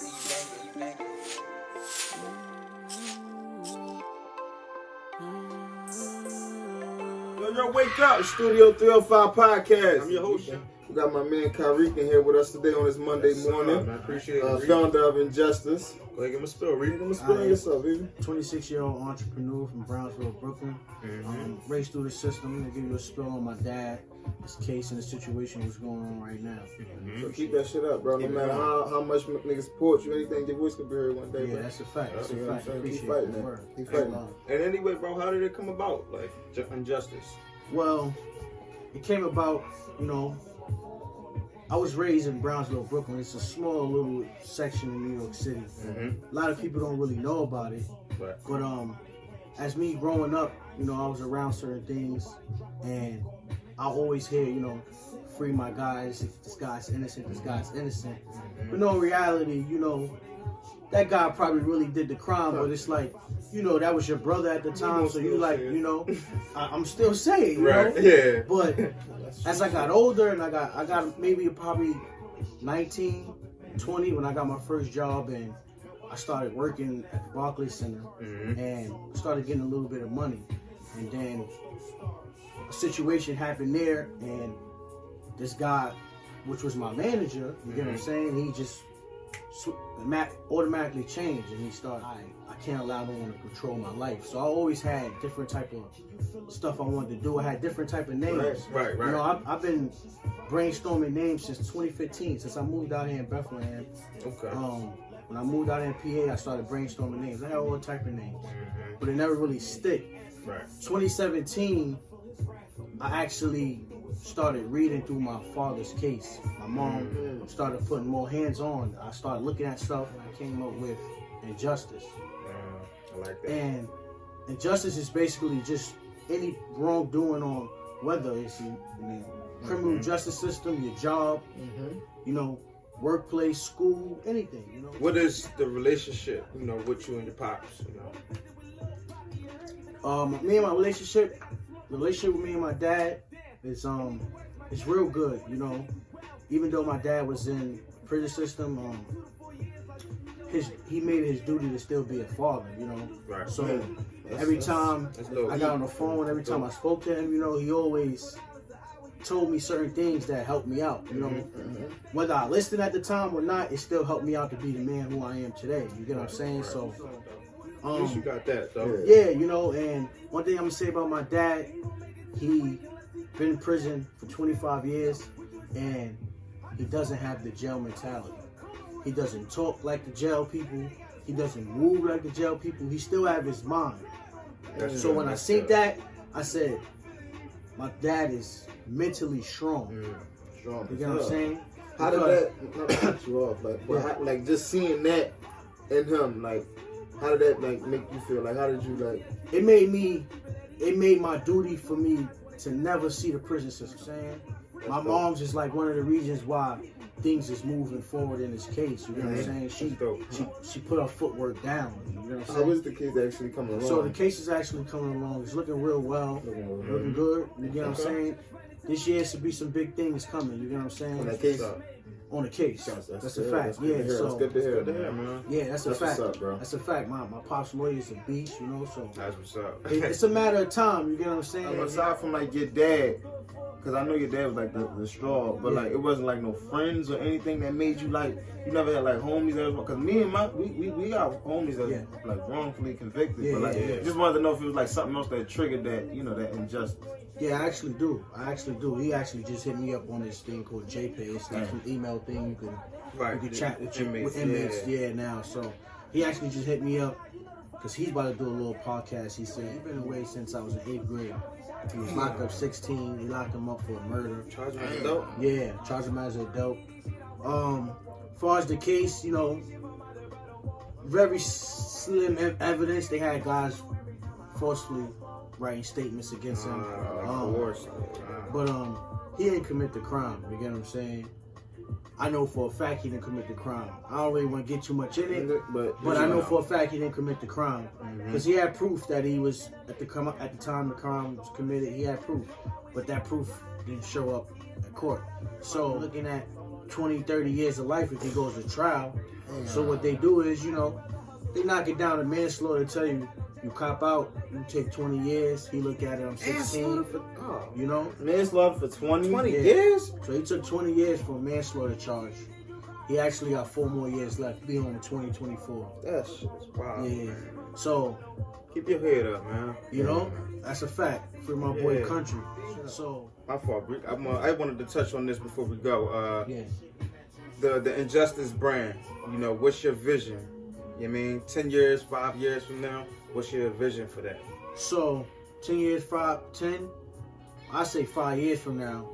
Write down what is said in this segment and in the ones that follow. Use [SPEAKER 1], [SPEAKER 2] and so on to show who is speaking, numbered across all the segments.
[SPEAKER 1] Yo, wake up! Studio 305 Podcast.
[SPEAKER 2] I'm your host.
[SPEAKER 1] We got my man Kyreik in here with us today on this Monday morning.
[SPEAKER 2] I appreciate it.
[SPEAKER 1] Founder of Injustice.
[SPEAKER 2] Go ahead, give him a spill. Read it.
[SPEAKER 1] Give him a spill yourself, baby.
[SPEAKER 3] 26-year-old entrepreneur from Brownsville, Brooklyn. Raised through the system. I'm going to give you a spill on my dad, his case, and the situation that's going on right now.
[SPEAKER 1] So keep that shit up, bro. No matter how much niggas support you, anything, your voice could be heard one day,
[SPEAKER 3] Yeah,
[SPEAKER 1] bro.
[SPEAKER 3] that's a fact. That's a
[SPEAKER 1] You know what
[SPEAKER 3] fact.
[SPEAKER 1] I'm saying?
[SPEAKER 3] Appreciate
[SPEAKER 1] Keep fighting,
[SPEAKER 3] that.
[SPEAKER 1] man. Keep fighting.
[SPEAKER 2] And anyway, bro, how did it come about? Like, Injustice?
[SPEAKER 3] Well, it came about, I was raised in Brownsville, Brooklyn. It's a small little section in New York City. A lot of people don't really know about it.
[SPEAKER 2] Right.
[SPEAKER 3] But as me growing up, I was around certain things, and I always hear, free my guys. This guy's innocent. This guy's innocent. But no, in reality, that guy probably really did the crime. But it's like, that was your brother at the time, so you like, I'm still saying,
[SPEAKER 2] Right. Yeah.
[SPEAKER 3] But as I got older, and I got maybe probably 19, 20 when I got my first job, and I started working at the Barclays Center, and started getting a little bit of money, and then a situation happened there, and this guy, which was my manager, you get what I'm saying? He just automatically changed, and he started, I can't allow no one to control my life. So I always had different type of stuff I wanted to do. I had different type of names.
[SPEAKER 2] Right.
[SPEAKER 3] I've been brainstorming names since 2015, since I moved out here in Bethlehem.
[SPEAKER 2] Okay.
[SPEAKER 3] When I moved out in PA, I started brainstorming names. I had all type of names, but it never really stick.
[SPEAKER 2] Right.
[SPEAKER 3] 2017, I actually started reading through my father's case. My mom started putting more hands on. I started looking at stuff, and I came up with Injustice.
[SPEAKER 2] I like that.
[SPEAKER 3] And Injustice is basically just any wrongdoing on whether it's criminal justice system, your job, workplace, school, anything.
[SPEAKER 2] What is the relationship, with you and your pops?
[SPEAKER 3] Me and my relationship with me and my dad is it's real good. Even though my dad was in prison system, he made it his duty to still be a father.
[SPEAKER 2] Right.
[SPEAKER 3] So every time I got on the phone, every time I spoke to him, he always told me certain things that helped me out. Whether I listened at the time or not, it still helped me out to be the man who I am today. You get what I'm saying? So.
[SPEAKER 2] At least you got that, though.
[SPEAKER 3] Yeah, and one thing I'm gonna say about my dad, he been in prison for 25 years, and he doesn't have the jail mentality. He doesn't talk like the jail people. He doesn't move like the jail people. He still have his mind. So when I seen that, I said, my dad is mentally strong.
[SPEAKER 1] Strong.
[SPEAKER 3] You get what I'm saying?
[SPEAKER 1] How did that not cut you off? Like just seeing that in him, like, how did that make you feel? Like, how did you
[SPEAKER 3] It made my duty for me to never see the prison system. Saying my mom's is like one of the reasons why things is moving forward in this case. You know what I'm saying? She put her footwork down. You know what I'm saying?
[SPEAKER 1] How is the case actually coming along?
[SPEAKER 3] So the case is actually coming along. It's looking real well. Looking good. You get what I'm saying? This year should be some big things coming. You get what I'm saying?
[SPEAKER 1] On that case?
[SPEAKER 3] On the case. That's a fact.
[SPEAKER 1] Yeah, that's good to hear,
[SPEAKER 2] man.
[SPEAKER 3] Yeah, that's a fact.
[SPEAKER 1] What's up, bro?
[SPEAKER 3] That's a fact. My pop's lawyer is a beast, so
[SPEAKER 2] That's what's up.
[SPEAKER 3] it's a matter of time. You get what I'm saying?
[SPEAKER 1] Aside from your dad, because I know your dad was like the straw, but it wasn't like no friends or anything that made you you never had like homies that was, because me and we got homies that like wrongfully convicted, but just wanted to know if it was like something else that triggered that, that injustice.
[SPEAKER 3] Yeah, I actually do. He actually just hit me up on this thing called JPay. It's like an email thing you can chat with inmates. Yeah, now. So he actually just hit me up because he's about to do a little podcast. He said he's been away since I was in 8th grade. He was locked up 16. They locked him up for a murder.
[SPEAKER 2] Charge him as an adult?
[SPEAKER 3] Yeah, charge him as an adult. As far as the case, very slim evidence. They had guys forcefully writing statements against him. But he didn't commit the crime. You get what I'm saying? I know for a fact he didn't commit the crime. I don't really want to get too much in it, but I know for a fact he didn't commit the crime because he had proof that he was at the time the crime was committed. He had proof, but that proof didn't show up at court. So looking at 20, 30 years of life if he goes to trial. So what they do is, you know, they knock it down to manslaughter. Tell you, you cop out, you take 20 years. He look at it, I'm 16. You know?
[SPEAKER 1] Manslaughter for 20
[SPEAKER 2] years?
[SPEAKER 3] So he took 20 years for a manslaughter charge. He actually got 4 more years left. Be home in 2024.
[SPEAKER 2] That shit is wild.
[SPEAKER 3] Yeah. So
[SPEAKER 2] keep your head up, man.
[SPEAKER 3] You know, that's a fact. For my boy Country. So
[SPEAKER 2] my fault, Brick. I wanted to touch on this before we go.
[SPEAKER 3] yeah.
[SPEAKER 2] The Injustice brand. You know, what's your vision? You mean 10 years, 5 years from now? What's your vision for that?
[SPEAKER 3] So 10 years, 10. I say 5 years from now.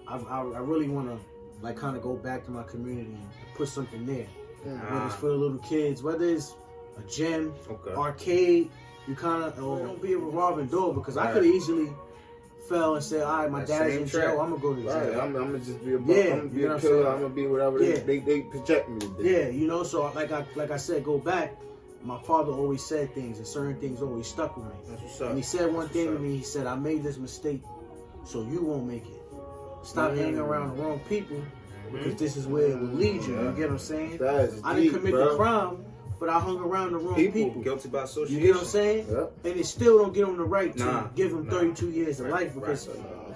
[SPEAKER 3] I really want to like kind of go back to my community and put something there. Whether it's for the little kids, whether it's a gym, arcade, you kind of don't be a revolving door because I could easily fell and said, all right, my dad's in jail, I'm gonna go to jail.
[SPEAKER 1] I'm gonna just be a I'm gonna be a killer. I'm gonna be whatever they project me to be.
[SPEAKER 3] Yeah, you know. So like I said, go back. My father always said things, and certain things always stuck with me.
[SPEAKER 2] That's what's up.
[SPEAKER 3] And he said one thing to me. He said, "I made this mistake, so you won't make it. Stop hanging around the wrong people because this is where it will lead you." You get what I'm saying? I didn't commit the crime, but I hung around the wrong people.
[SPEAKER 2] Guilty by association.
[SPEAKER 3] You get what I'm saying?
[SPEAKER 1] Yep.
[SPEAKER 3] And it still don't give him the right to give him 32 years of life because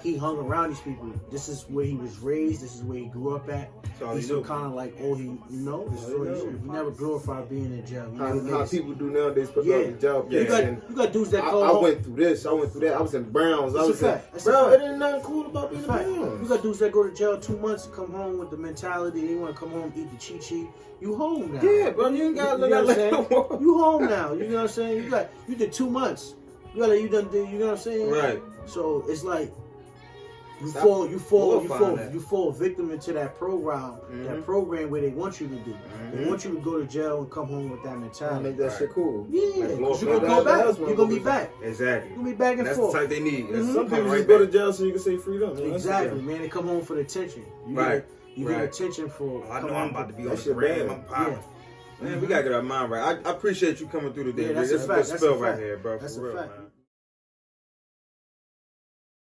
[SPEAKER 3] he hung around these people. This is where he was raised. This is where he grew up at. He's kind of like, this is what he never glorified being in jail.
[SPEAKER 1] How people do nowadays put in jail.
[SPEAKER 3] You got dudes that go
[SPEAKER 1] I went through this. I went through that. I was in Browns. I was in, bro, it ain't nothing cool about being in Browns.
[SPEAKER 3] You got dudes that go to jail 2 months and come home with the mentality they want to come home, eat the chi-chi. You home now.
[SPEAKER 1] Yeah, bro, you ain't got to look like
[SPEAKER 3] you home now. You know what I'm saying? You did 2 months. You know what I'm saying?
[SPEAKER 2] Right.
[SPEAKER 3] So it's like you fall victim into that program, that program where they want you to do. They want you to go to jail and come home with that mentality.
[SPEAKER 1] Make that shit cool.
[SPEAKER 3] Yeah, because you're gonna go back. You're gonna be back.
[SPEAKER 2] Exactly.
[SPEAKER 3] You're gonna be back and
[SPEAKER 2] that's
[SPEAKER 3] forth.
[SPEAKER 2] That's the type they need.
[SPEAKER 1] Some people just go to jail so you can say freedom.
[SPEAKER 3] Exactly, man. They come home for the attention. You get attention for.
[SPEAKER 2] I know I'm about to be on the gram. I'm popping. Man, we gotta get our mind right. I appreciate you coming through today.
[SPEAKER 3] Yeah, that's a fact.
[SPEAKER 2] That's a good spill right here, bro.
[SPEAKER 3] That's
[SPEAKER 2] for
[SPEAKER 3] a
[SPEAKER 2] real,
[SPEAKER 3] fact.
[SPEAKER 2] man.